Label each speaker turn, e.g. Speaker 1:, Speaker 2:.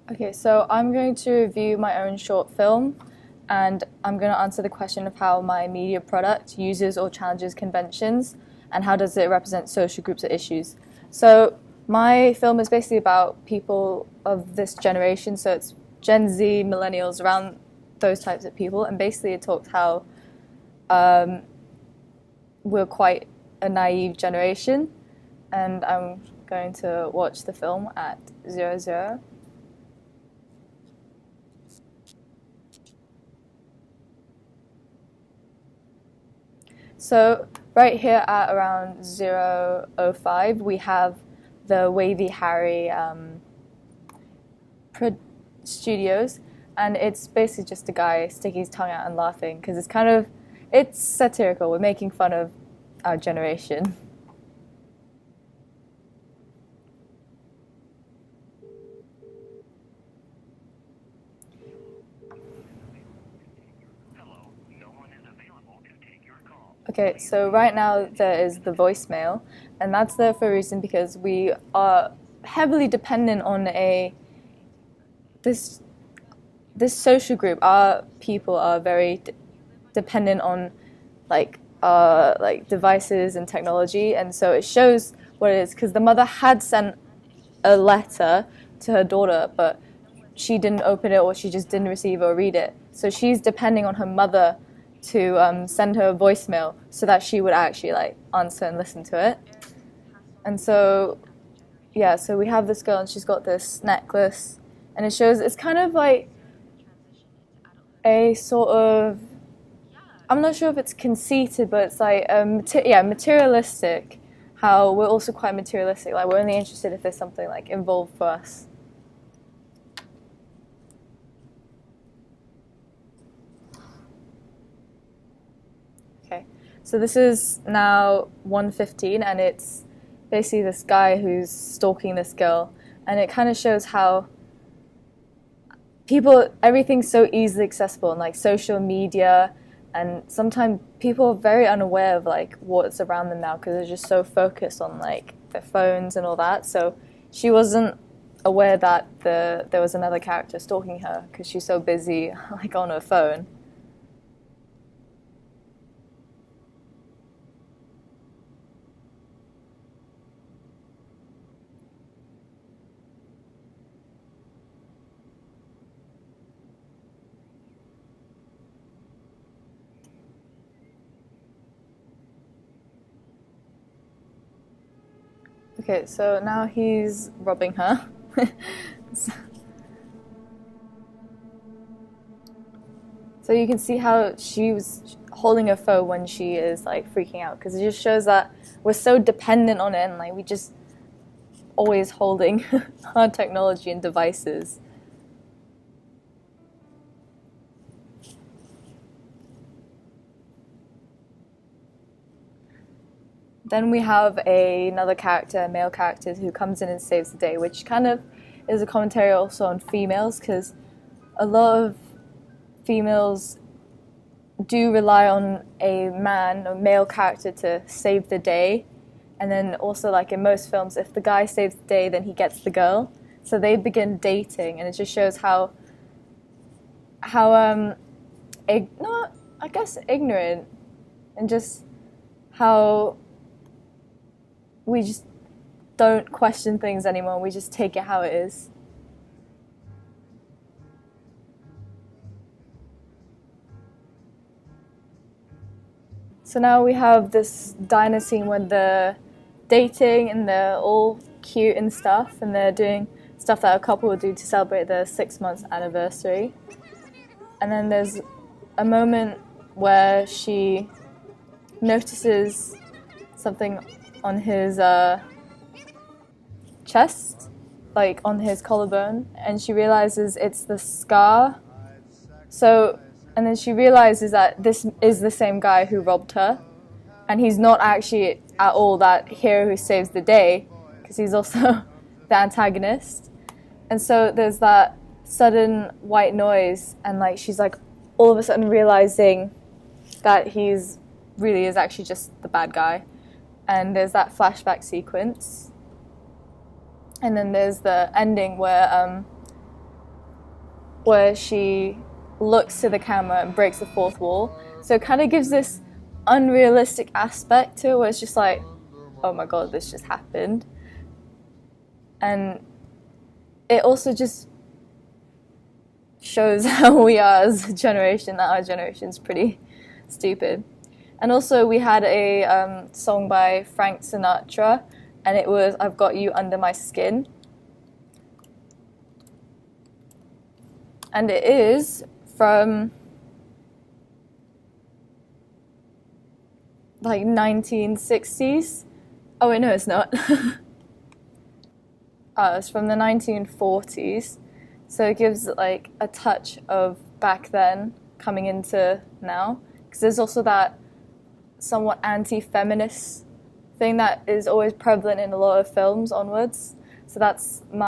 Speaker 1: Okay, so I'm going to review my own short film and I'm going to answer the question of how my media product uses or challenges conventions and how does it represent social groups or issues. So my film is basically about people of this generation, so it's Gen Z, millennials, around those types of people, and basically it talks how um, we're quite a naive generation, and I'm going to watch the film at 00. So right here at around 0:05, we have the Wavy Harry studios, and it's basically just a guy sticking his tongue out and laughing because it's satirical. We're making fun of our generation. Okay, so right now there is the voicemail, and that's there for a reason because we are heavily dependent on a this this social group. Our people are very dependent on like devices and technology, and so it shows what it is because the mother had sent a letter to her daughter, but she didn't open it or she just didn't receive or read it. So she's depending on her mother to send her a voicemail so that she would actually like answer and listen to it. And so yeah, so we have this girl and she's got this necklace, and it shows it's kind of like a sort of, I'm not sure if it's conceited, but it's like materialistic. How we're also quite materialistic. Like we're only interested if there's something like involved for us. Okay, so this is now 1:15, and it's basically this guy who's stalking this girl, and it kind of shows how everything's so easily accessible, and like social media, and sometimes people are very unaware of like what's around them now because they're just so focused on like their phones and all that. So she wasn't aware that there was another character stalking her because she's so busy like on her phone. Okay, so now he's robbing her. So you can see how she was holding her phone when she is like freaking out because it just shows that we're so dependent on it, and like we just always holding our technology and devices. Then we have another character, a male character, who comes in and saves the day, which kind of is a commentary also on females because a lot of females do rely on a male character to save the day. And then also, like in most films, if the guy saves the day, then he gets the girl. So they begin dating, and it just shows how not I guess ignorant, and just how we just don't question things anymore. We just take it how it is. So now we have this diner scene when they're dating and they're all cute and stuff, and they're doing stuff that a couple would do to celebrate their 6 month anniversary. And then there's a moment where she notices something on his chest, like on his collarbone, and she realizes it's the scar. So, and then she realizes that this is the same guy who robbed her, and he's not actually at all that hero who saves the day, because he's also the antagonist. And so there's that sudden white noise, and like she's like all of a sudden realizing that he's really is actually just the bad guy. And there's that flashback sequence, and then there's the ending where where she looks to the camera and breaks the fourth wall. So it kind of gives this unrealistic aspect to it where it's just like, oh my god, this just happened. And it also just shows how we are as a generation, that our generation's pretty stupid. And also we had a song by Frank Sinatra, and it was I've Got You Under My Skin. And it is from like 1960s. Oh wait, no, it's not. It's from the 1940s. So it gives like a touch of back then coming into now. Because there's also that somewhat anti-feminist thing that is always prevalent in a lot of films onwards. So that's my